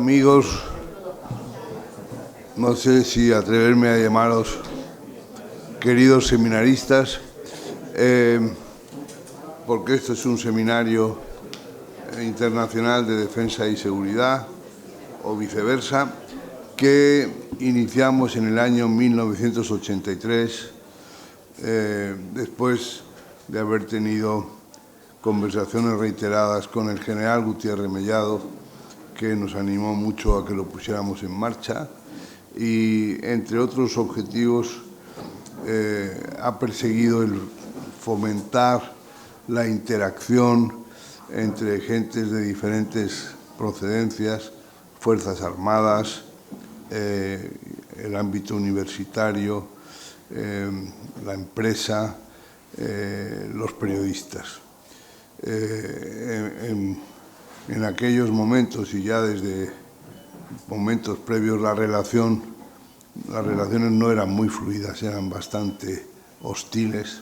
amigos, no sé si atreverme a llamaros queridos seminaristas, porque esto es un seminario internacional de defensa y seguridad, o viceversa, que iniciamos en el año 1983, después de haber tenido conversaciones reiteradas con el general Gutiérrez Mellado, que nos animó mucho a que lo pusiéramos en marcha, y entre otros objetivos ha perseguido el fomentar la interacción entre gentes de diferentes procedencias, fuerzas armadas, el ámbito universitario, la empresa, los periodistas. En aquellos momentos y ya desde momentos previos las relaciones no eran muy fluidas, eran bastante hostiles,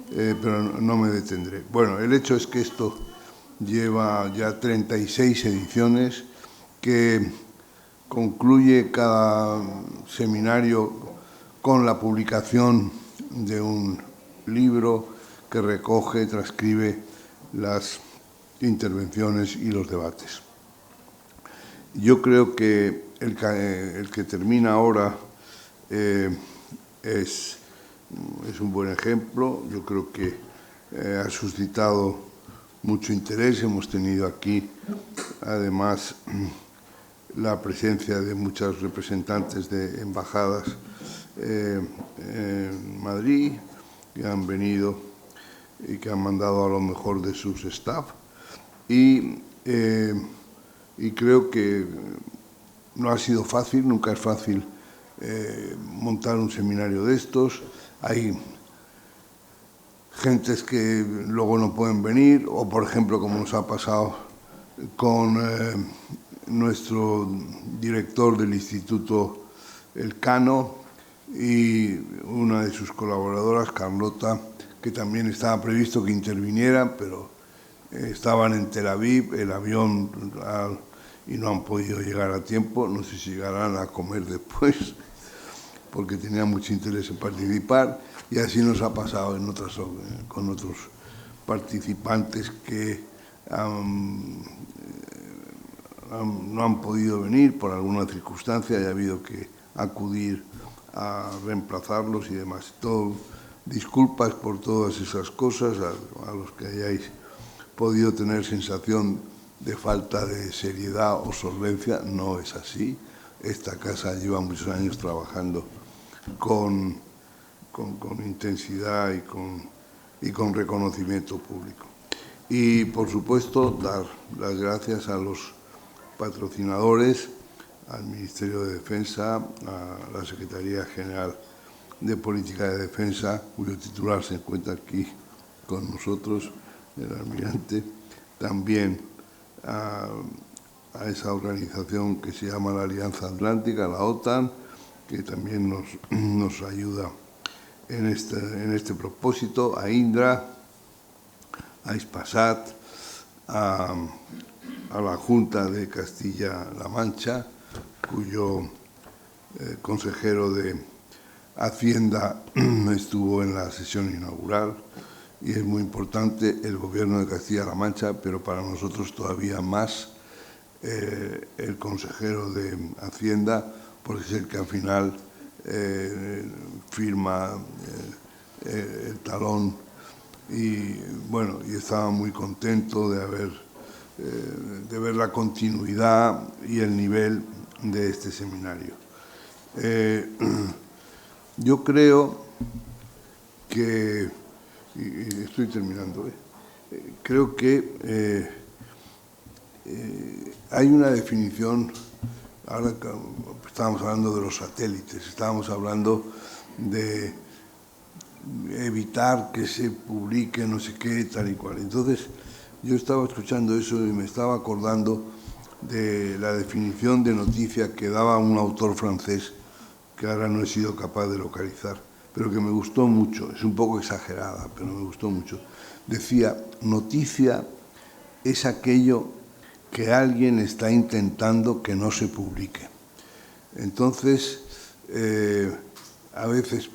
pero no me detendré. Bueno, el hecho es que esto lleva ya 36 ediciones, que concluye cada seminario con la publicación de un libro que recoge, transcribe las intervenciones y los debates. Yo creo que el que termina ahora es un buen ejemplo. Yo creo que ha suscitado mucho interés. Hemos tenido aquí, además, la presencia de muchos representantes de embajadas en Madrid, que han venido y que han mandado a lo mejor de sus staff. Y creo que no ha sido fácil, nunca es fácil montar un seminario de estos. Hay gentes que luego no pueden venir, o por ejemplo, como nos ha pasado con nuestro director del Instituto Elcano y una de sus colaboradoras, Carlota, que también estaba previsto que interviniera, pero estaban en Tel Aviv, el avión, y no han podido llegar a tiempo. No sé si llegarán a comer después, porque tenían mucho interés en participar, y así nos ha pasado con otros participantes que no han podido venir por alguna circunstancia y ha habido que acudir a reemplazarlos y demás. Disculpas por todas esas cosas, a los que hayáis podido tener sensación de falta de seriedad o solvencia. No es así. Esta casa lleva muchos años trabajando con intensidad y con reconocimiento público. Y, por supuesto, dar las gracias a los patrocinadores, al Ministerio de Defensa, a la Secretaría General de Política de Defensa, cuyo titular se encuentra aquí con nosotros, el almirante, también a esa organización que se llama la Alianza Atlántica, la OTAN, que también nos ayuda en este propósito, a Indra, a Ispasat, a la Junta de Castilla-La Mancha, cuyo consejero de Hacienda estuvo en la sesión inaugural, y es muy importante el Gobierno de Castilla-La Mancha, pero para nosotros todavía más el consejero de Hacienda, porque es el que al final firma el talón. Y bueno, y estaba muy contento de ver la continuidad y el nivel de este seminario. Yo creo que, y estoy terminando, creo que hay una definición. Ahora estábamos hablando de los satélites, estábamos hablando de evitar que se publique no sé qué, tal y cual. Entonces, yo estaba escuchando eso y me estaba acordando de la definición de noticia que daba un autor francés, que ahora no he sido capaz de localizar, pero que me gustó mucho. Es un poco exagerada, pero me gustó mucho. Decía: noticia es aquello que alguien está intentando que no se publique. Entonces, a veces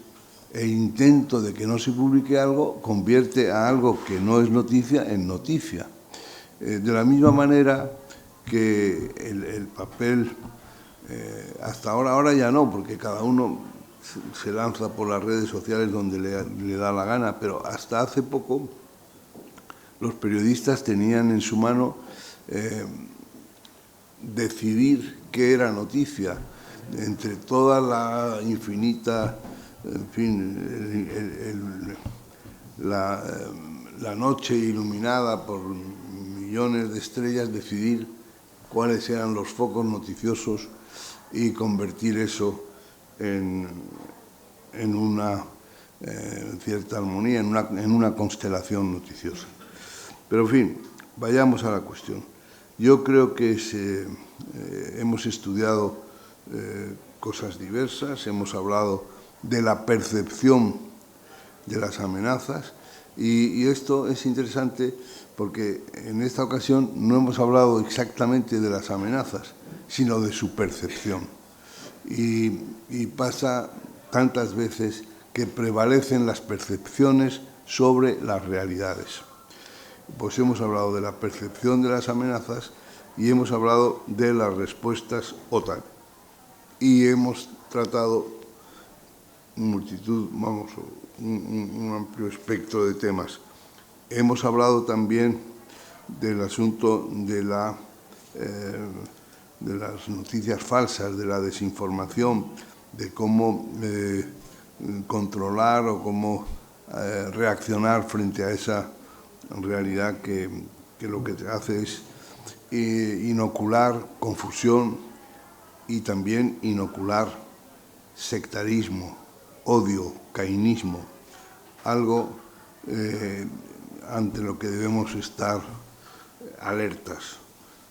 el intento de que no se publique algo convierte a algo que no es noticia en noticia. De la misma manera que el papel, hasta ahora ya no, porque cada uno se lanza por las redes sociales donde le da la gana, pero hasta hace poco los periodistas tenían en su mano decidir qué era noticia entre toda la infinita, en fin, la noche iluminada por millones de estrellas, decidir cuáles eran los focos noticiosos y convertir eso en una cierta armonía, en una constelación noticiosa. Pero, en fin, vayamos a la cuestión. Yo creo que hemos estudiado cosas diversas, hemos hablado de la percepción de las amenazas y esto es interesante porque en esta ocasión no hemos hablado exactamente de las amenazas, sino de su percepción. Y pasa tantas veces que prevalecen las percepciones sobre las realidades. Pues hemos hablado de la percepción de las amenazas y hemos hablado de las respuestas OTAN. Y hemos tratado multitud, un amplio espectro de temas. Hemos hablado también del asunto de las noticias falsas, de la desinformación, de cómo controlar o cómo reaccionar frente a esa realidad que lo que te hace es inocular confusión y también inocular sectarismo, odio, cainismo, algo ante lo que debemos estar alertas.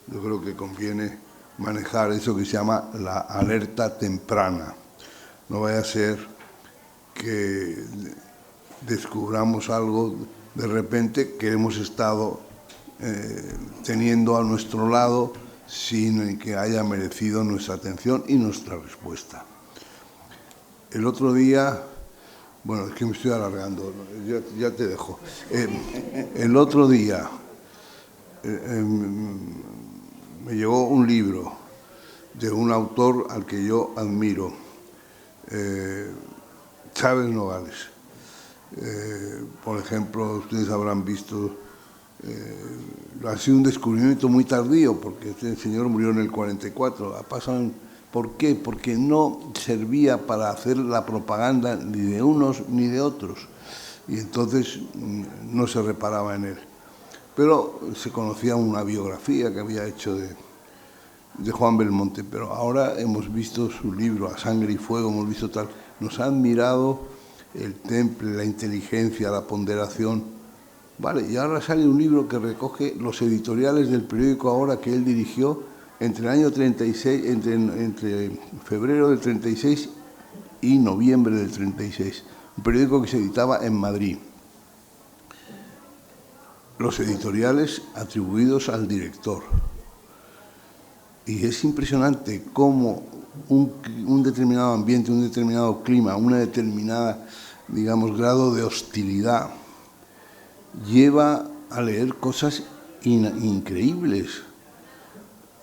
Yo creo que conviene manejar eso que se llama la alerta temprana. No vaya a ser que descubramos algo de repente que hemos estado teniendo a nuestro lado sin que haya merecido nuestra atención y nuestra respuesta. El otro día, bueno, es que me estoy alargando, ya te dejo. El otro día me llegó un libro de un autor al que yo admiro, Chávez Nogales. Por ejemplo, ustedes habrán visto, ha sido un descubrimiento muy tardío, porque este señor murió en el 44. ¿Por qué? Porque no servía para hacer la propaganda ni de unos ni de otros, y entonces no se reparaba en él. Pero se conocía una biografía que había hecho de Juan Belmonte, pero ahora hemos visto su libro, A Sangre y Fuego, hemos visto tal, nos ha admirado el temple, la inteligencia, la ponderación. Vale, y ahora sale un libro que recoge los editoriales del periódico Ahora que él dirigió entre el año 36, entre febrero del 36 y noviembre del 36, un periódico que se editaba en Madrid. Los editoriales atribuidos al director. Y es impresionante cómo un determinado ambiente, un determinado clima, una determinada, digamos, grado de hostilidad lleva a leer cosas increíbles.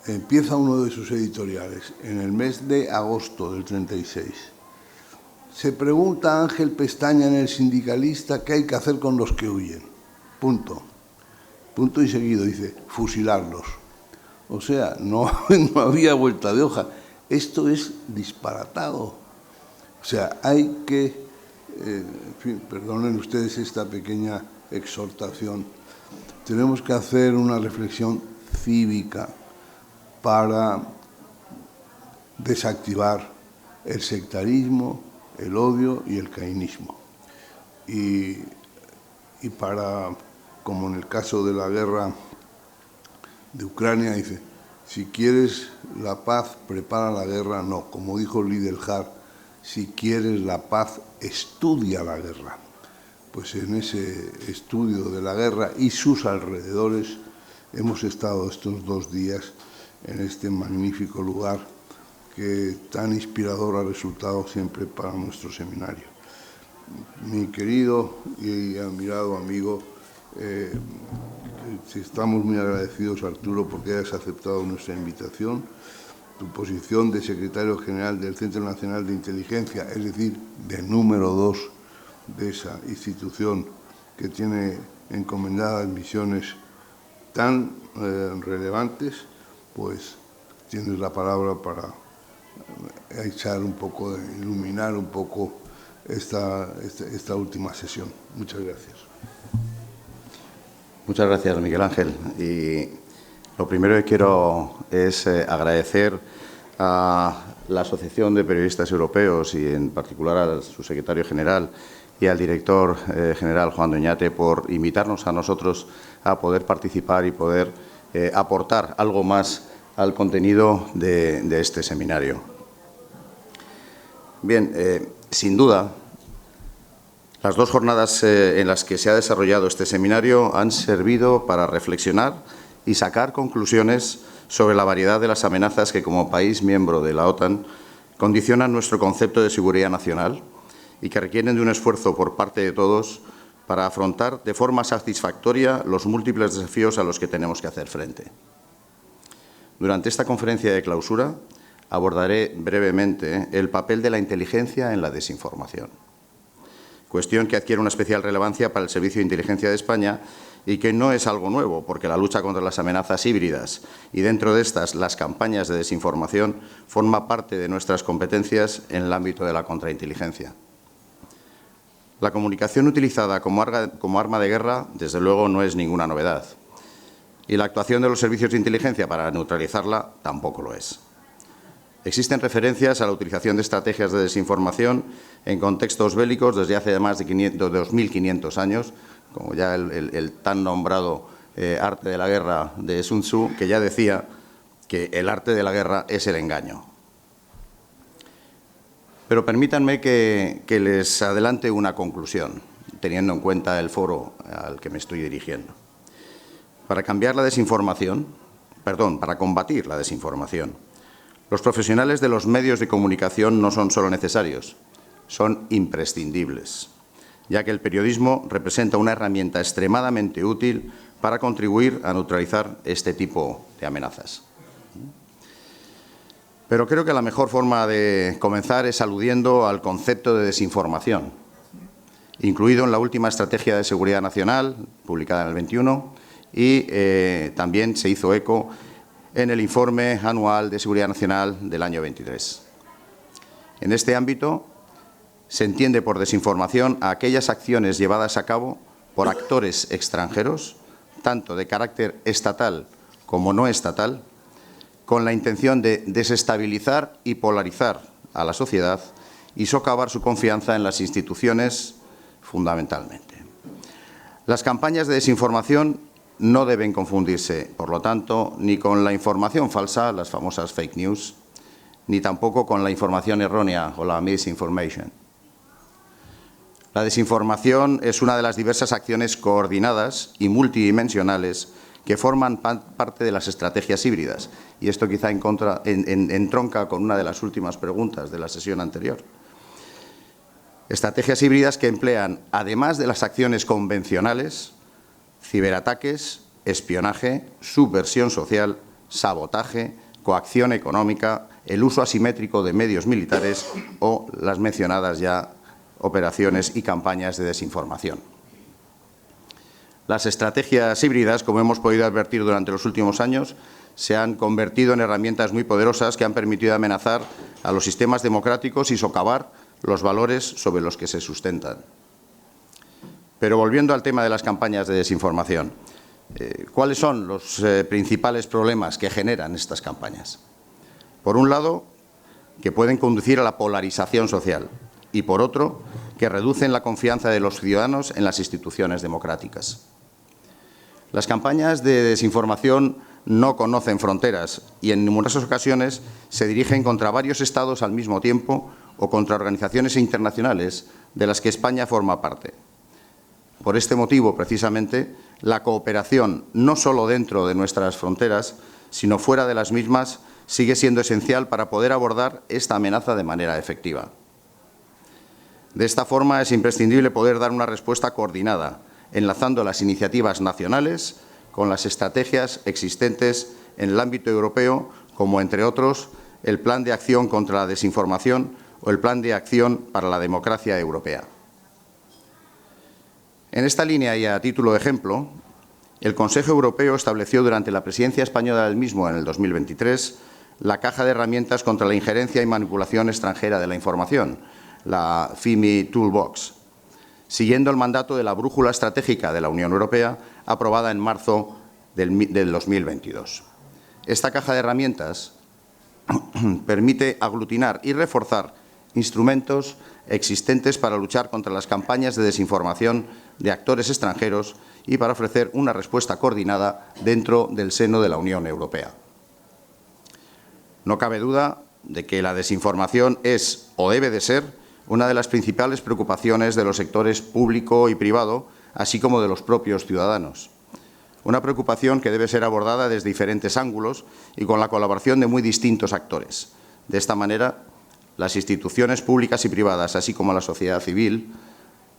Empieza uno de sus editoriales en el mes de agosto del 36. Se pregunta a Ángel Pestaña en El Sindicalista qué hay que hacer con los que huyen. Punto. Punto y seguido, dice, fusilarlos. O sea, no había vuelta de hoja. Esto es disparatado. O sea, hay que, en fin, perdonen ustedes esta pequeña exhortación, tenemos que hacer una reflexión cívica para desactivar el sectarismo, el odio y el cainismo. Y para, como en el caso de la guerra de Ucrania, dice, si quieres la paz, prepara la guerra. No, como dijo Lidelhart, si quieres la paz, estudia la guerra. Pues en ese estudio de la guerra y sus alrededores hemos estado estos 2 días en este magnífico lugar que tan inspirador ha resultado siempre para nuestro seminario. Mi querido y admirado amigo, estamos muy agradecidos, Arturo, porque hayas aceptado nuestra invitación. Tu posición de secretario general del Centro Nacional de Inteligencia, es decir, de número 2 de esa institución que tiene encomendadas misiones tan relevantes, pues tienes la palabra para echar un poco, iluminar un poco esta última sesión. Muchas gracias. Muchas gracias, Miguel Ángel. Y lo primero que quiero es agradecer a la Asociación de Periodistas Europeos y, en particular, a su secretario general y al director general, Juan Doñate, por invitarnos a nosotros a poder participar y poder aportar algo más al contenido de este seminario. Bien, sin duda, las 2 jornadas en las que se ha desarrollado este seminario han servido para reflexionar y sacar conclusiones sobre la variedad de las amenazas que, como país miembro de la OTAN, condicionan nuestro concepto de seguridad nacional y que requieren de un esfuerzo por parte de todos para afrontar de forma satisfactoria los múltiples desafíos a los que tenemos que hacer frente. Durante esta conferencia de clausura abordaré brevemente el papel de la inteligencia en la desinformación, cuestión que adquiere una especial relevancia para el Servicio de Inteligencia de España y que no es algo nuevo, porque la lucha contra las amenazas híbridas y, dentro de estas, las campañas de desinformación forma parte de nuestras competencias en el ámbito de la contrainteligencia. La comunicación utilizada como arma de guerra, desde luego, no es ninguna novedad, y la actuación de los servicios de inteligencia para neutralizarla tampoco lo es. Existen referencias a la utilización de estrategias de desinformación en contextos bélicos desde hace más de 2.500 años, como ya el tan nombrado arte de la guerra de Sun Tzu, que ya decía que el arte de la guerra es el engaño. Pero permítanme que les adelante una conclusión, teniendo en cuenta el foro al que me estoy dirigiendo. Para combatir la desinformación, los profesionales de los medios de comunicación no son solo necesarios, son imprescindibles, ya que el periodismo representa una herramienta extremadamente útil para contribuir a neutralizar este tipo de amenazas. Pero creo que la mejor forma de comenzar es aludiendo al concepto de desinformación, incluido en la última Estrategia de Seguridad Nacional, publicada en el 21, y también se hizo eco en el Informe Anual de Seguridad Nacional del año 23. En este ámbito se entiende por desinformación a aquellas acciones llevadas a cabo por actores extranjeros, tanto de carácter estatal como no estatal, con la intención de desestabilizar y polarizar a la sociedad y socavar su confianza en las instituciones fundamentalmente. Las campañas de desinformación no deben confundirse, por lo tanto, ni con la información falsa, las famosas fake news, ni tampoco con la información errónea o la misinformation. La desinformación es una de las diversas acciones coordinadas y multidimensionales que forman parte de las estrategias híbridas. Y esto quizá entronca con una de las últimas preguntas de la sesión anterior. Estrategias híbridas que emplean, además de las acciones convencionales, ciberataques, espionaje, subversión social, sabotaje, coacción económica, el uso asimétrico de medios militares o las mencionadas ya operaciones y campañas de desinformación. Las estrategias híbridas, como hemos podido advertir durante los últimos años, se han convertido en herramientas muy poderosas que han permitido amenazar a los sistemas democráticos y socavar los valores sobre los que se sustentan. Pero volviendo al tema de las campañas de desinformación, ¿cuáles son los principales problemas que generan estas campañas? Por un lado, que pueden conducir a la polarización social y, por otro, que reducen la confianza de los ciudadanos en las instituciones democráticas. Las campañas de desinformación no conocen fronteras y en numerosas ocasiones se dirigen contra varios estados al mismo tiempo o contra organizaciones internacionales de las que España forma parte. Por este motivo, precisamente, la cooperación, no solo dentro de nuestras fronteras, sino fuera de las mismas, sigue siendo esencial para poder abordar esta amenaza de manera efectiva. De esta forma, es imprescindible poder dar una respuesta coordinada, enlazando las iniciativas nacionales con las estrategias existentes en el ámbito europeo, como, entre otros, el Plan de Acción contra la Desinformación o el Plan de Acción para la Democracia Europea. En esta línea y a título de ejemplo, el Consejo Europeo estableció durante la presidencia española del mismo en el 2023 la Caja de Herramientas contra la Injerencia y Manipulación Extranjera de la Información, la FIMI Toolbox, siguiendo el mandato de la Brújula Estratégica de la Unión Europea, aprobada en marzo del 2022. Esta caja de herramientas permite aglutinar y reforzar instrumentos existentes para luchar contra las campañas de desinformación de actores extranjeros y para ofrecer una respuesta coordinada dentro del seno de la Unión Europea. No cabe duda de que la desinformación es, o debe de ser, una de las principales preocupaciones de los sectores público y privado, así como de los propios ciudadanos. Una preocupación que debe ser abordada desde diferentes ángulos y con la colaboración de muy distintos actores. De esta manera, las instituciones públicas y privadas, así como la sociedad civil,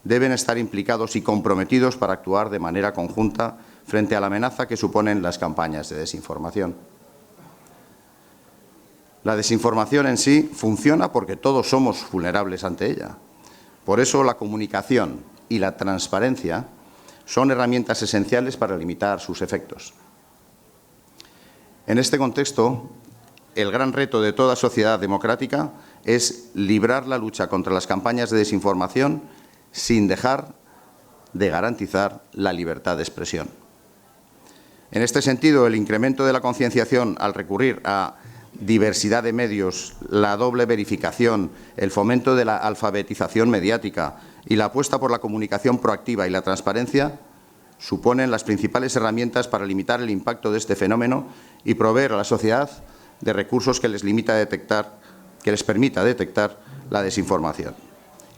deben estar implicados y comprometidos para actuar de manera conjunta frente a la amenaza que suponen las campañas de desinformación. La desinformación en sí funciona porque todos somos vulnerables ante ella. Por eso la comunicación y la transparencia son herramientas esenciales para limitar sus efectos. En este contexto, el gran reto de toda sociedad democrática es librar la lucha contra las campañas de desinformación sin dejar de garantizar la libertad de expresión. En este sentido, el incremento de la concienciación al recurrir a diversidad de medios, la doble verificación, el fomento de la alfabetización mediática y la apuesta por la comunicación proactiva y la transparencia suponen las principales herramientas para limitar el impacto de este fenómeno y proveer a la sociedad de recursos que les permita detectar la desinformación.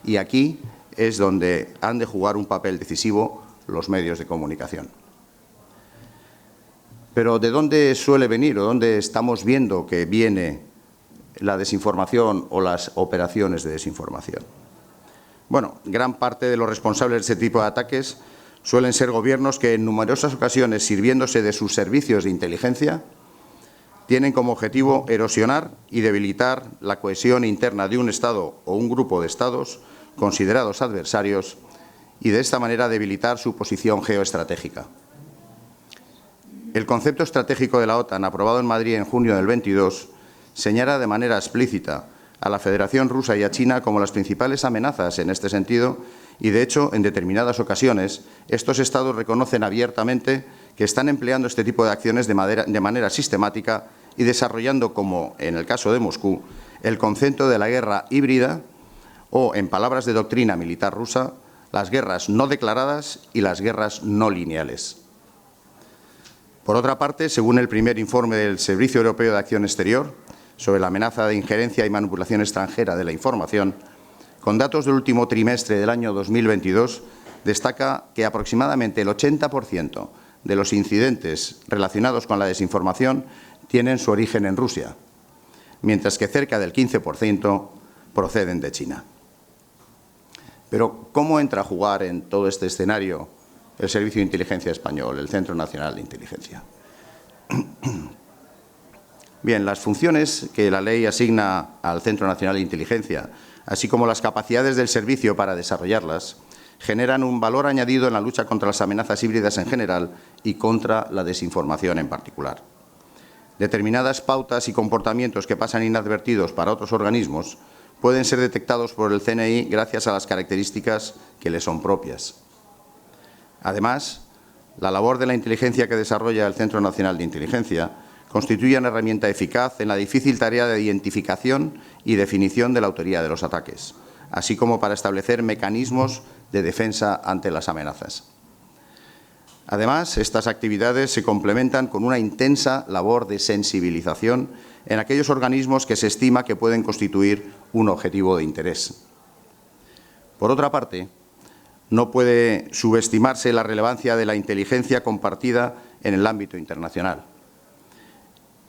Y aquí es donde han de jugar un papel decisivo los medios de comunicación. Pero ¿de dónde suele venir o dónde estamos viendo que viene la desinformación o las operaciones de desinformación? Bueno, gran parte de los responsables de este tipo de ataques suelen ser gobiernos que en numerosas ocasiones, sirviéndose de sus servicios de inteligencia, tienen como objetivo erosionar y debilitar la cohesión interna de un Estado o un grupo de Estados considerados adversarios y de esta manera debilitar su posición geoestratégica. El concepto estratégico de la OTAN, aprobado en Madrid en junio del 22, señala de manera explícita a la Federación Rusa y a China como las principales amenazas en este sentido y, de hecho, en determinadas ocasiones, estos Estados reconocen abiertamente que están empleando este tipo de acciones de manera sistemática y desarrollando, como en el caso de Moscú, el concepto de la guerra híbrida o, en palabras de doctrina militar rusa, las guerras no declaradas y las guerras no lineales. Por otra parte, según el primer informe del Servicio Europeo de Acción Exterior sobre la amenaza de injerencia y manipulación extranjera de la información, con datos del último trimestre del año 2022, destaca que aproximadamente el 80% de los incidentes relacionados con la desinformación tienen su origen en Rusia, mientras que cerca del 15% proceden de China. Pero, ¿cómo entra a jugar en todo este escenario el Servicio de Inteligencia Español, el Centro Nacional de Inteligencia? Bien, las funciones que la ley asigna al Centro Nacional de Inteligencia, así como las capacidades del servicio para desarrollarlas, generan un valor añadido en la lucha contra las amenazas híbridas en general y contra la desinformación en particular. Determinadas pautas y comportamientos que pasan inadvertidos para otros organismos pueden ser detectados por el CNI gracias a las características que le son propias. Además, la labor de la inteligencia que desarrolla el Centro Nacional de Inteligencia constituye una herramienta eficaz en la difícil tarea de identificación y definición de la autoría de los ataques, así como para establecer mecanismos de defensa ante las amenazas. Además, estas actividades se complementan con una intensa labor de sensibilización en aquellos organismos que se estima que pueden constituir un objetivo de interés. Por otra parte, No puede subestimarse la relevancia de la inteligencia compartida en el ámbito internacional.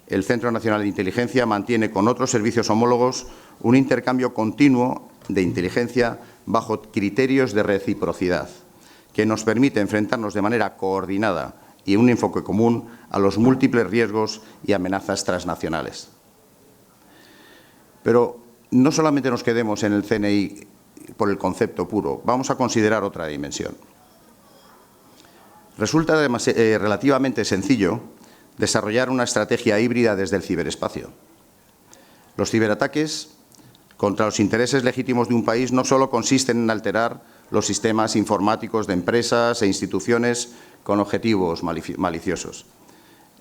El Centro Nacional de Inteligencia mantiene con otros servicios homólogos un intercambio continuo de inteligencia bajo criterios de reciprocidad, que nos permite enfrentarnos de manera coordinada y un enfoque común a los múltiples riesgos y amenazas transnacionales. Pero no solamente nos quedemos en el CNI por el concepto puro, vamos a considerar otra dimensión. Resulta relativamente sencillo desarrollar una estrategia híbrida desde el ciberespacio. Los ciberataques contra los intereses legítimos de un país no solo consisten en alterar los sistemas informáticos de empresas e instituciones con objetivos maliciosos.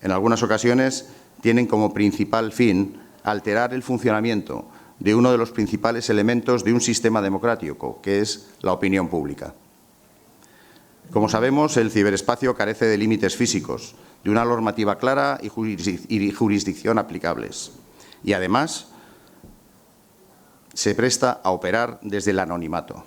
En algunas ocasiones tienen como principal fin alterar el funcionamiento de uno de los principales elementos de un sistema democrático, que es la opinión pública. Como sabemos, el ciberespacio carece de límites físicos, de una normativa clara y jurisdicción aplicables. Y, además, se presta a operar desde el anonimato.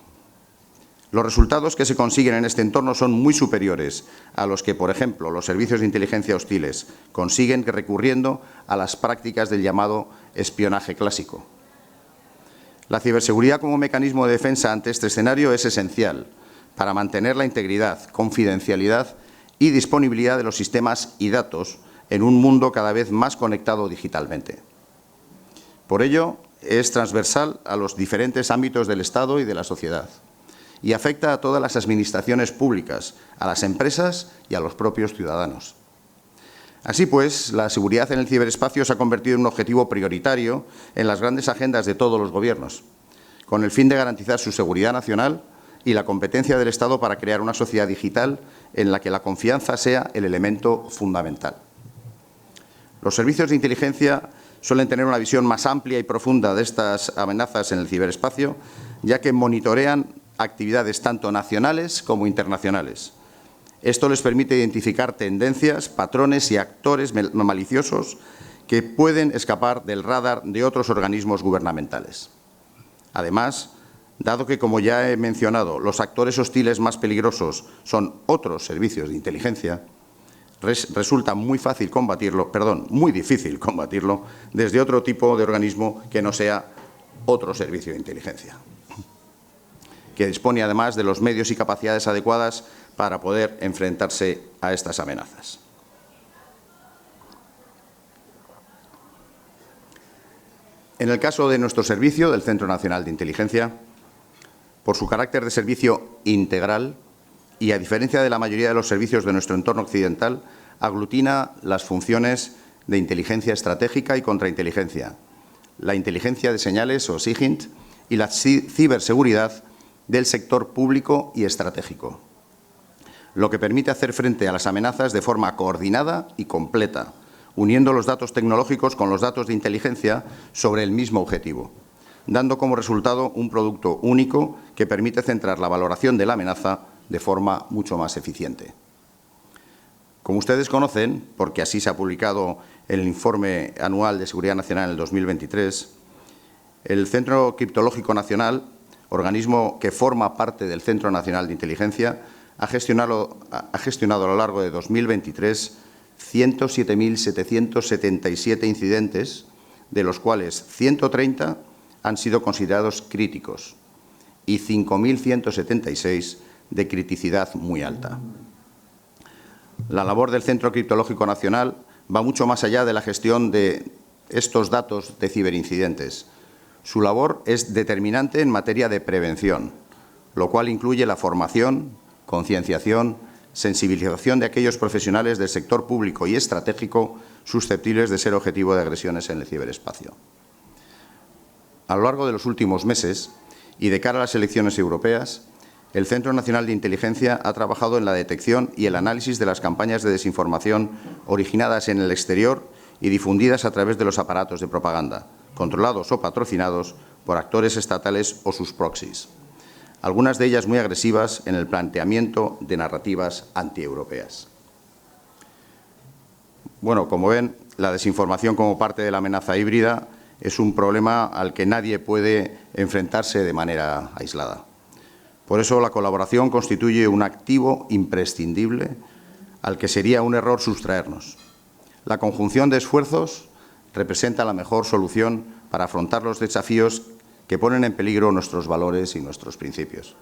Los resultados que se consiguen en este entorno son muy superiores a los que, por ejemplo, los servicios de inteligencia hostiles consiguen recurriendo a las prácticas del llamado espionaje clásico. La ciberseguridad como mecanismo de defensa ante este escenario es esencial para mantener la integridad, confidencialidad y disponibilidad de los sistemas y datos en un mundo cada vez más conectado digitalmente. Por ello, es transversal a los diferentes ámbitos del Estado y de la sociedad y afecta a todas las administraciones públicas, a las empresas y a los propios ciudadanos. Así pues, la seguridad en el ciberespacio se ha convertido en un objetivo prioritario en las grandes agendas de todos los gobiernos, con el fin de garantizar su seguridad nacional y la competencia del Estado para crear una sociedad digital en la que la confianza sea el elemento fundamental. Los servicios de inteligencia suelen tener una visión más amplia y profunda de estas amenazas en el ciberespacio, ya que monitorean actividades tanto nacionales como internacionales. Esto les permite identificar tendencias, patrones y actores maliciosos que pueden escapar del radar de otros organismos gubernamentales. Además, dado que, como ya he mencionado, los actores hostiles más peligrosos son otros servicios de inteligencia, resulta muy difícil combatirlo desde otro tipo de organismo que no sea otro servicio de inteligencia, que dispone además de los medios y capacidades adecuadas para poder enfrentarse a estas amenazas. En el caso de nuestro servicio, del Centro Nacional de Inteligencia, por su carácter de servicio integral y, a diferencia de la mayoría de los servicios de nuestro entorno occidental, aglutina las funciones de inteligencia estratégica y contrainteligencia, la inteligencia de señales o SIGINT y la ciberseguridad del sector público y estratégico, lo que permite hacer frente a las amenazas de forma coordinada y completa, uniendo los datos tecnológicos con los datos de inteligencia sobre el mismo objetivo, dando como resultado un producto único que permite centrar la valoración de la amenaza de forma mucho más eficiente. Como ustedes conocen, porque así se ha publicado en el Informe Anual de Seguridad Nacional en el 2023, el Centro Criptológico Nacional, organismo que forma parte del Centro Nacional de Inteligencia, ha gestionado a lo largo de 2023 107.777 incidentes, de los cuales 130 han sido considerados críticos y 5.176 de criticidad muy alta. La labor del Centro Criptológico Nacional va mucho más allá de la gestión de estos datos de ciberincidentes. Su labor es determinante en materia de prevención, lo cual incluye la formación, concienciación, sensibilización de aquellos profesionales del sector público y estratégico susceptibles de ser objetivo de agresiones en el ciberespacio. A lo largo de los últimos meses y de cara a las elecciones europeas, el Centro Nacional de Inteligencia ha trabajado en la detección y el análisis de las campañas de desinformación originadas en el exterior y difundidas a través de los aparatos de propaganda, controlados o patrocinados por actores estatales o sus proxies, algunas de ellas muy agresivas en el planteamiento de narrativas antieuropeas. Bueno, como ven, la desinformación como parte de la amenaza híbrida es un problema al que nadie puede enfrentarse de manera aislada. Por eso la colaboración constituye un activo imprescindible al que sería un error sustraernos. La conjunción de esfuerzos representa la mejor solución para afrontar los desafíos que ponen en peligro nuestros valores y nuestros principios.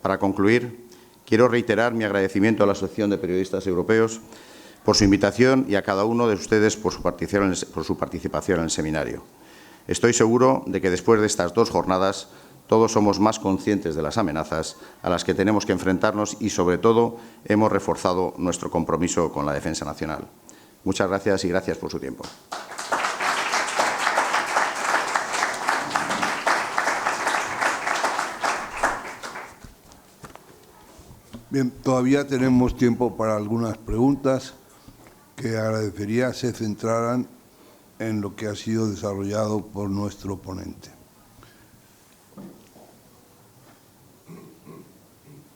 Para concluir, quiero reiterar mi agradecimiento a la Asociación de Periodistas Europeos por su invitación y a cada uno de ustedes por su participación en el seminario. Estoy seguro de que después de estas 2 jornadas todos somos más conscientes de las amenazas a las que tenemos que enfrentarnos y, sobre todo, hemos reforzado nuestro compromiso con la defensa nacional. Muchas gracias y gracias por su tiempo. Bien, todavía tenemos tiempo para algunas preguntas que agradecería se centraran en lo que ha sido desarrollado por nuestro ponente.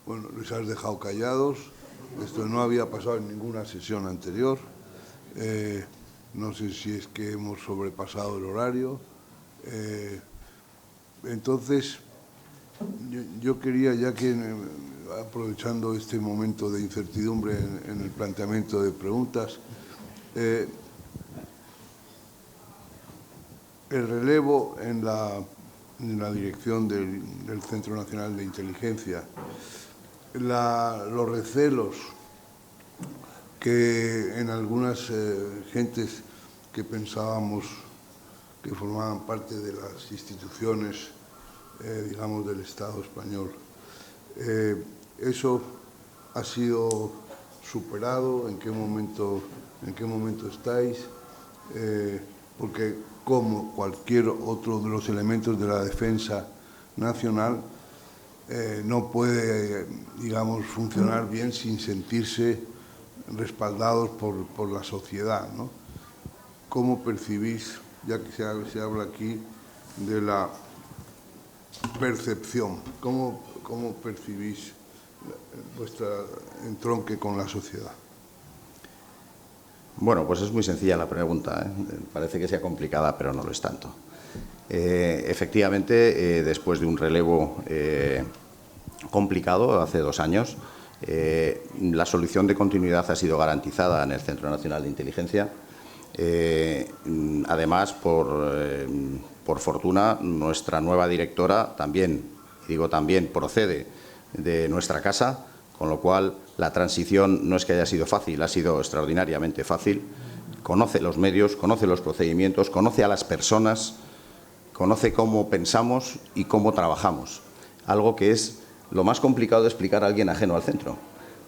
Bueno, les has dejado callados. Esto no había pasado en ninguna sesión anterior. No sé si es que hemos sobrepasado el horario. Entonces, yo quería, ya que aprovechando este momento de incertidumbre en el planteamiento de preguntas, el relevo en la dirección del Centro Nacional de Inteligencia, los recelos que en algunas gentes que pensábamos que formaban parte de las instituciones, digamos, del Estado español, ¿eso ha sido superado? ¿En qué momento estáis? Porque como cualquier otro de los elementos de la defensa nacional, no puede, digamos, funcionar bien sin sentirse respaldados por la sociedad, ¿no? ¿Cómo percibís, ya que se habla aquí de la percepción, cómo percibís vuestra entronque con la sociedad? Bueno, pues es muy sencilla la pregunta, ¿eh? Parece que sea complicada, pero no lo es tanto. Efectivamente, después de un relevo complicado hace 2 años, la solución de continuidad ha sido garantizada en el Centro Nacional de Inteligencia. Además, por fortuna, nuestra nueva directora también, digo también, procede de nuestra casa, con lo cual la transición no es que haya sido fácil, ha sido extraordinariamente fácil. Conoce los medios, conoce los procedimientos, conoce a las personas, conoce cómo pensamos y cómo trabajamos, algo que es lo más complicado de explicar a alguien ajeno al centro.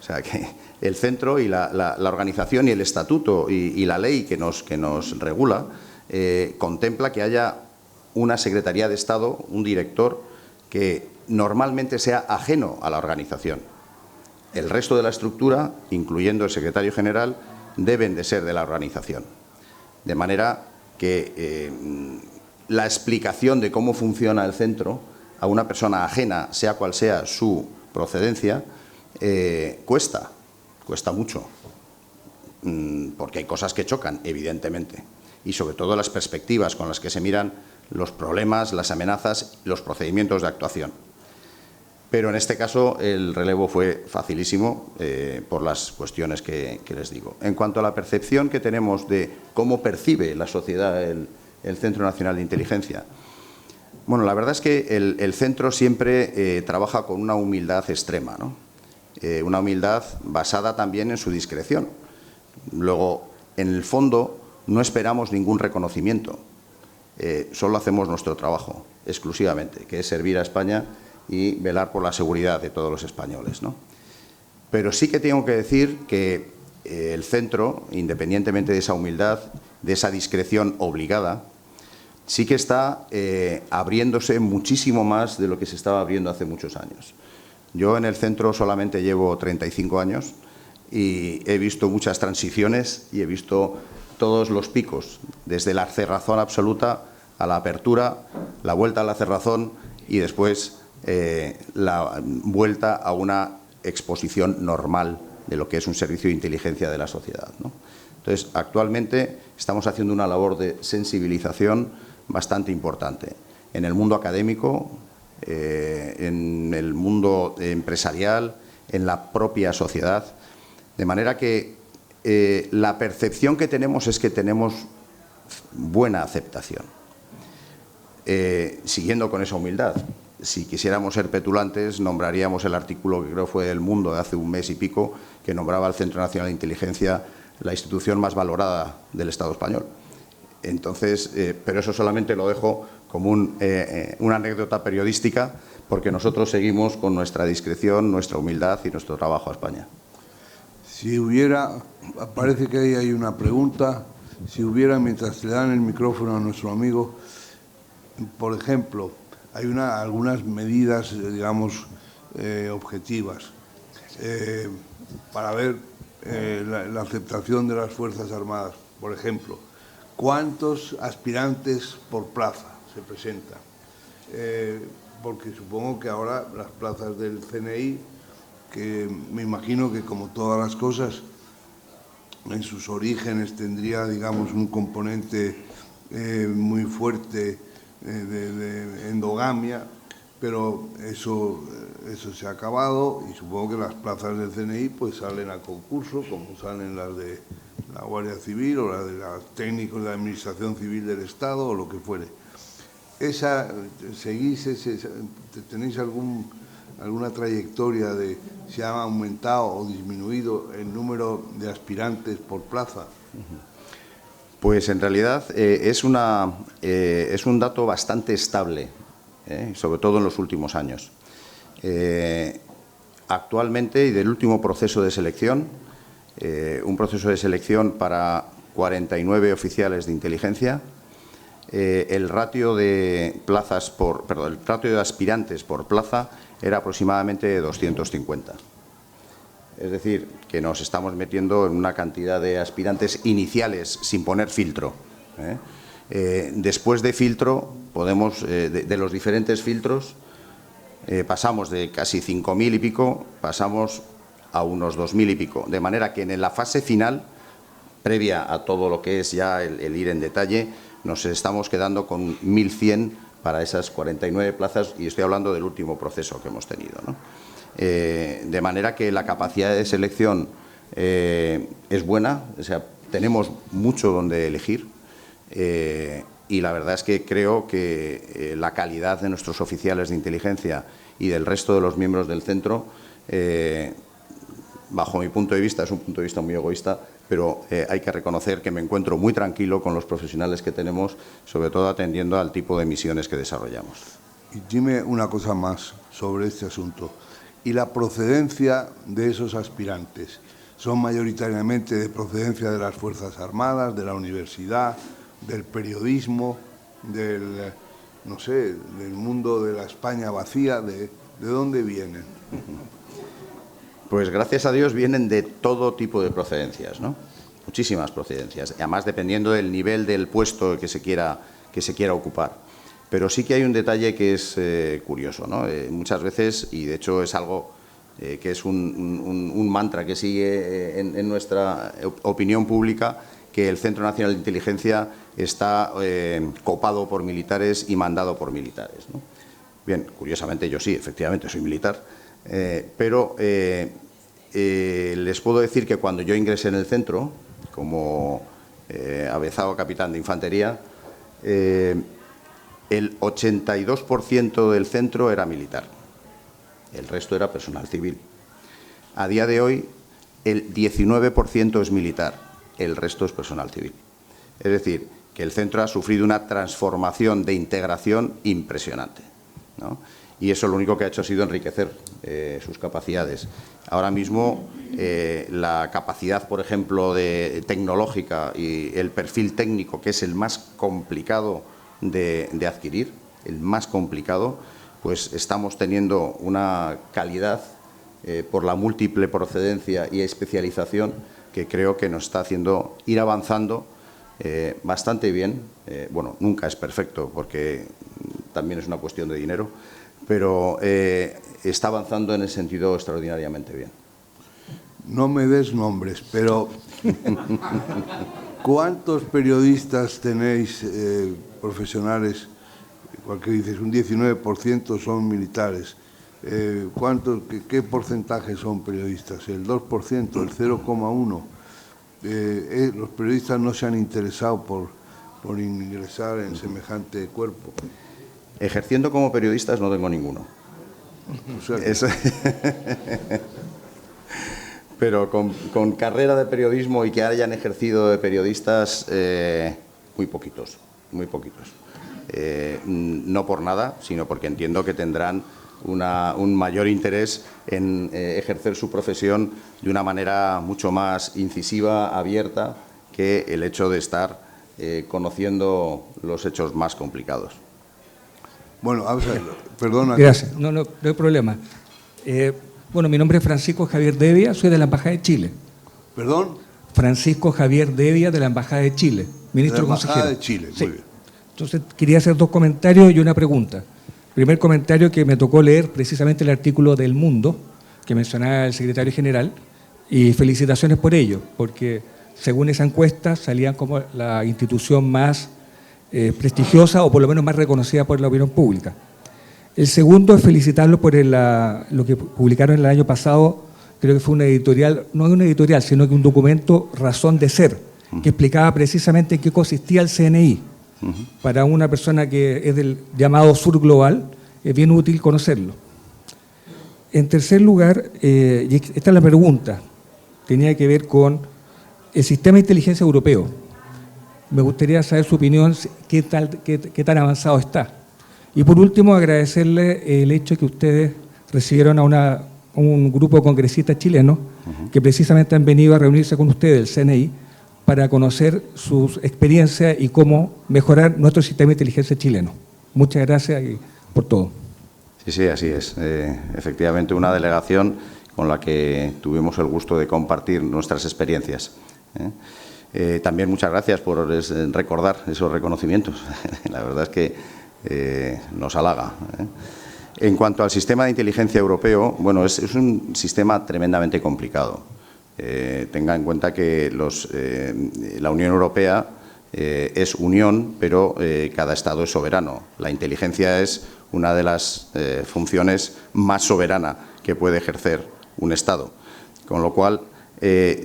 O sea, que el centro y la organización y el estatuto y la ley que nos regula contempla que haya una Secretaría de Estado, un director, que normalmente sea ajeno a la organización. El resto de la estructura, incluyendo el secretario general, deben de ser de la organización. De manera que la explicación de cómo funciona el centro a una persona ajena, sea cual sea su procedencia, cuesta mucho, porque hay cosas que chocan, evidentemente, y sobre todo las perspectivas con las que se miran los problemas, las amenazas, los procedimientos de actuación. Pero en este caso el relevo fue facilísimo por las cuestiones que les digo. En cuanto a la percepción que tenemos de cómo percibe la sociedad el Centro Nacional de Inteligencia, bueno, la verdad es que el centro siempre trabaja con una humildad extrema, ¿no? Una humildad basada también en su discreción. Luego, en el fondo, no esperamos ningún reconocimiento. Solo hacemos nuestro trabajo, exclusivamente, que es servir a España y velar por la seguridad de todos los españoles, ¿no? Pero sí que tengo que decir que el centro, independientemente de esa humildad, de esa discreción obligada, sí que está abriéndose muchísimo más de lo que se estaba abriendo hace muchos años. Yo en el centro solamente llevo 35 años y he visto muchas transiciones y he visto todos los picos, desde la cerrazón absoluta a la apertura, la vuelta a la cerrazón y después la vuelta a una exposición normal de lo que es un servicio de inteligencia de la sociedad, ¿no? Entonces, actualmente estamos haciendo una labor de sensibilización bastante importante en el mundo académico, en el mundo empresarial, en la propia sociedad. De manera que la percepción que tenemos es que tenemos buena aceptación. Siguiendo con esa humildad, si quisiéramos ser petulantes, nombraríamos el artículo que creo fue del Mundo de hace un mes y pico, que nombraba al Centro Nacional de Inteligencia la institución más valorada del Estado español. Entonces, pero eso solamente lo dejo como una anécdota periodística, porque nosotros seguimos con nuestra discreción, nuestra humildad y nuestro trabajo a España. Si hubiera, parece que ahí hay una pregunta, si hubiera, mientras le dan el micrófono a nuestro amigo, por ejemplo, hay algunas medidas, digamos, objetivas para ver la aceptación de las Fuerzas Armadas. Por ejemplo, ¿cuántos aspirantes por plaza se presentan? Porque supongo que ahora las plazas del CNI, que me imagino que como todas las cosas, en sus orígenes tendría, digamos, un componente muy fuerte de endogamia, pero eso se ha acabado y supongo que las plazas del CNI pues salen a concurso, como salen las de la Guardia Civil o las de los técnicos de la Administración Civil del Estado o lo que fuere. ¿Tenéis alguna trayectoria de si ha aumentado o disminuido el número de aspirantes por plaza? Pues en realidad es un dato bastante estable, sobre todo en los últimos años. Actualmente, y del último proceso de selección, un proceso de selección para 49 oficiales de inteligencia, el ratio de aspirantes por plaza era aproximadamente de 250. Es decir, que nos estamos metiendo en una cantidad de aspirantes iniciales sin poner filtro. Después de filtro, podemos, de los diferentes filtros, pasamos de casi 5.000 y pico, pasamos a unos 2.000 y pico. De manera que en la fase final, previa a todo lo que es ya el ir en detalle, nos estamos quedando con 1.100 para esas 49 plazas, y estoy hablando del último proceso que hemos tenido, ¿no? De manera que la capacidad de selección es buena, o sea, tenemos mucho donde elegir, y la verdad es que creo que la calidad de nuestros oficiales de inteligencia y del resto de los miembros del centro, bajo mi punto de vista, es un punto de vista muy egoísta, pero hay que reconocer que me encuentro muy tranquilo con los profesionales que tenemos, sobre todo atendiendo al tipo de misiones que desarrollamos. Y dime una cosa más sobre este asunto. ¿Y la procedencia de esos aspirantes? ¿Son mayoritariamente de procedencia de las Fuerzas Armadas, de la universidad, del periodismo, del mundo de la España vacía? ¿De dónde vienen? Pues gracias a Dios vienen de todo tipo de procedencias, ¿no? Muchísimas procedencias, además dependiendo del nivel del puesto que se quiera ocupar. Pero sí que hay un detalle que es curioso, ¿no? Muchas veces, y de hecho es algo que es un mantra que sigue en nuestra opinión pública, que el Centro Nacional de Inteligencia está copado por militares y mandado por militares, ¿no? Bien, curiosamente yo sí, efectivamente soy militar, pero les puedo decir que cuando yo ingresé en el centro, como avezado capitán de infantería, el 82% del centro era militar, el resto era personal civil. A día de hoy, el 19% es militar, el resto es personal civil. Es decir, que el centro ha sufrido una transformación de integración impresionante, ¿no? Y eso lo único que ha hecho ha sido enriquecer sus capacidades. Ahora mismo la capacidad, por ejemplo, tecnológica y el perfil técnico, que es el más complicado de adquirir, el más complicado, pues estamos teniendo una calidad por la múltiple procedencia y especialización que creo que nos está haciendo ir avanzando bastante bien. Bueno, nunca es perfecto porque también es una cuestión de dinero, pero está avanzando en el sentido extraordinariamente bien. No me des nombres, pero ¿cuántos periodistas tenéis profesionales porque dices un 19% son militares. ¿Qué porcentaje son periodistas? ¿El 2%? ¿El 0,1%? Los periodistas no se han interesado por ingresar en semejante cuerpo. Ejerciendo como periodistas no tengo ninguno. O sea que... Pero con carrera de periodismo y que hayan ejercido de periodistas, muy poquitos, muy poquitos. No por nada, sino porque entiendo que tendrán un mayor interés en ejercer su profesión de una manera mucho más incisiva, abierta, que el hecho de estar conociendo los hechos más complicados. Bueno, vamos a ver, perdona. Gracias, no hay problema. Bueno, mi nombre es Francisco Javier Devia, soy de la Embajada de Chile. ¿Perdón? Francisco Javier Devia, de la Embajada de Chile, ministro consejero. De la Embajada de Chile, sí. Muy bien. Entonces, quería hacer 2 comentarios y una pregunta. Primer comentario, que me tocó leer precisamente el artículo del Mundo, que mencionaba el secretario general, y felicitaciones por ello, porque según esa encuesta salían como la institución más prestigiosa o por lo menos más reconocida por la opinión pública. El segundo es felicitarlo por lo que publicaron el año pasado, creo que fue una editorial, no una editorial, sino que un documento Razón de Ser, que explicaba precisamente en qué consistía el CNI. Para una persona que es del llamado sur global, es bien útil conocerlo. En tercer lugar, y esta es la pregunta, tenía que ver con el sistema de inteligencia europeo. Me gustaría saber su opinión, qué tan avanzado está. Y por último, agradecerle el hecho que ustedes recibieron a un grupo de congresistas chilenos que precisamente han venido a reunirse con ustedes, el CNI, para conocer sus experiencias y cómo mejorar nuestro sistema de inteligencia chileno. Muchas gracias por todo. Sí, así es. Efectivamente, una delegación con la que tuvimos el gusto de compartir nuestras experiencias. También muchas gracias por recordar esos reconocimientos. La verdad es que nos halaga. En cuanto al sistema de inteligencia europeo, bueno, es un sistema tremendamente complicado. Tenga en cuenta que la Unión Europea es unión, pero cada Estado es soberano. La inteligencia es una de las funciones más soberana que puede ejercer un Estado. Con lo cual,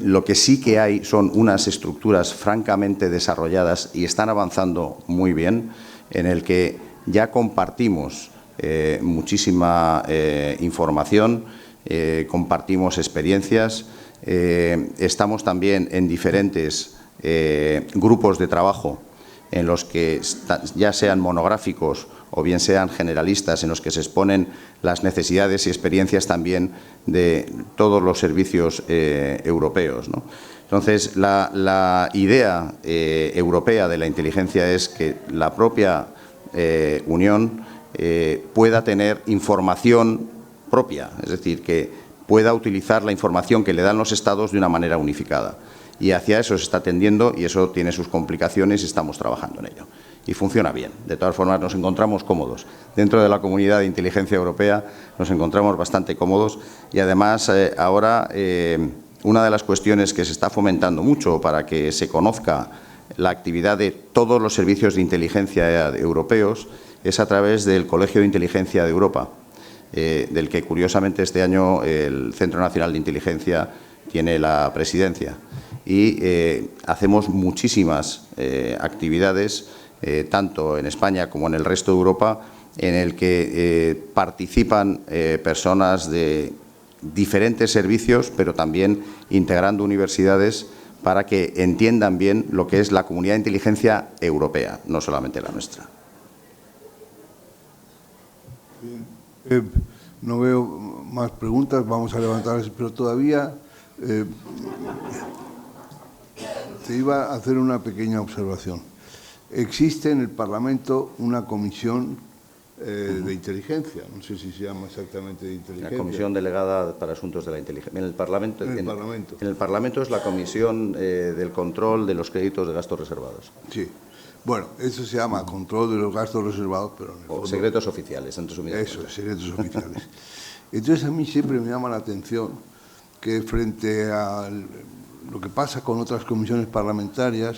lo que sí que hay son unas estructuras francamente desarrolladas y están avanzando muy bien, en el que ya compartimos muchísima información, compartimos experiencias, estamos también en diferentes grupos de trabajo en los que ya sean monográficos o bien sean generalistas, en los que se exponen las necesidades y experiencias también de todos los servicios europeos, ¿no? Entonces, la idea europea de la inteligencia es que la propia Unión pueda tener información propia, es decir, que pueda utilizar la información que le dan los Estados de una manera unificada. Y hacia eso se está tendiendo y eso tiene sus complicaciones y estamos trabajando en ello. Y funciona bien. De todas formas, nos encontramos cómodos. Dentro de la comunidad de inteligencia europea nos encontramos bastante cómodos y además ahora una de las cuestiones que se está fomentando mucho para que se conozca la actividad de todos los servicios de inteligencia europeos es a través del Colegio de Inteligencia de Europa, del que curiosamente este año el Centro Nacional de Inteligencia tiene la presidencia. Y hacemos muchísimas actividades, tanto en España como en el resto de Europa, en el que participan personas de diferentes servicios, pero también integrando universidades para que entiendan bien lo que es la comunidad de inteligencia europea, no solamente la nuestra. No veo más preguntas, vamos a levantarlas, pero todavía te iba a hacer una pequeña observación. Existe en el Parlamento una comisión de inteligencia, no sé si se llama exactamente de inteligencia. La Comisión Delegada para Asuntos de la Inteligencia. En el Parlamento es la Comisión del Control de los Créditos de Gastos Reservados. Sí. Bueno, eso se llama control de los gastos reservados, pero en el fondo, secretos oficiales, en resumidas eso, secretos oficiales. Entonces a mí siempre me llama la atención que frente a lo que pasa con otras comisiones parlamentarias,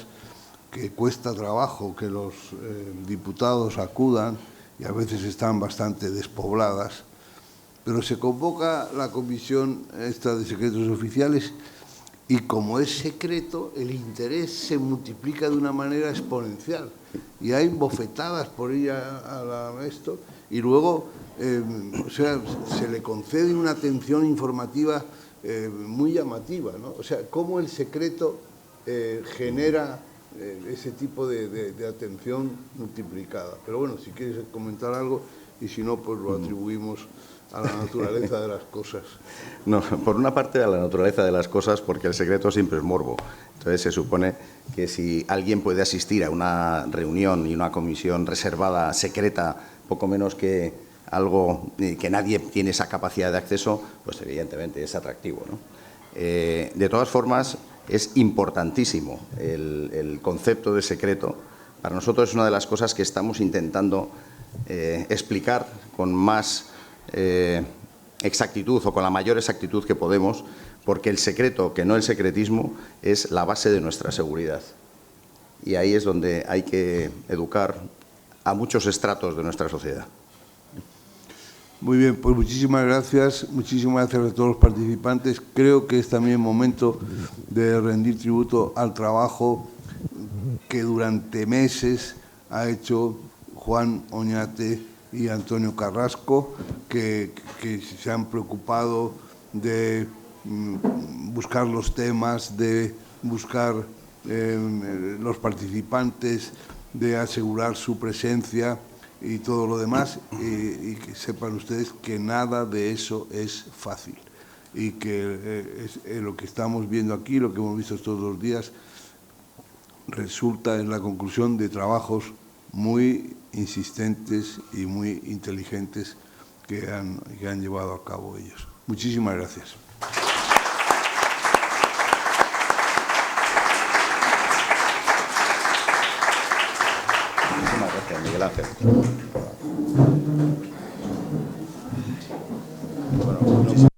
que cuesta trabajo que los diputados acudan y a veces están bastante despobladas, pero se convoca la comisión esta de secretos oficiales y como es secreto, el interés se multiplica de una manera exponencial y hay bofetadas por ella a esto y luego o sea, se le concede una atención informativa muy llamativa, ¿no? O sea, cómo el secreto genera ese tipo de atención multiplicada. Pero bueno, si quieres comentar algo y si no, pues lo atribuimos a la naturaleza de las cosas. No, por una parte a la naturaleza de las cosas, porque el secreto siempre es morbo. Entonces se supone que si alguien puede asistir a una reunión y una comisión reservada, secreta, poco menos que algo que nadie tiene esa capacidad de acceso, pues evidentemente es atractivo, ¿no? De todas formas, es importantísimo el concepto de secreto. Para nosotros es una de las cosas que estamos intentando explicar con más exactitud o con la mayor exactitud que podemos, porque el secreto, que no el secretismo, es la base de nuestra seguridad. Y ahí es donde hay que educar a muchos estratos de nuestra sociedad. Muy bien, pues muchísimas gracias a todos los participantes. Creo que es también momento de rendir tributo al trabajo que durante meses ha hecho Juan Oñate y Antonio Carrasco, que se han preocupado de buscar los temas, de buscar los participantes, de asegurar su presencia y todo lo demás, y que sepan ustedes que nada de eso es fácil y que lo que estamos viendo aquí, lo que hemos visto estos 2 días, resulta en la conclusión de trabajos muy insistentes y muy inteligentes que han llevado a cabo ellos. Muchísimas gracias. Muchísimas gracias, Miguel Ángel. Bueno, muchísimas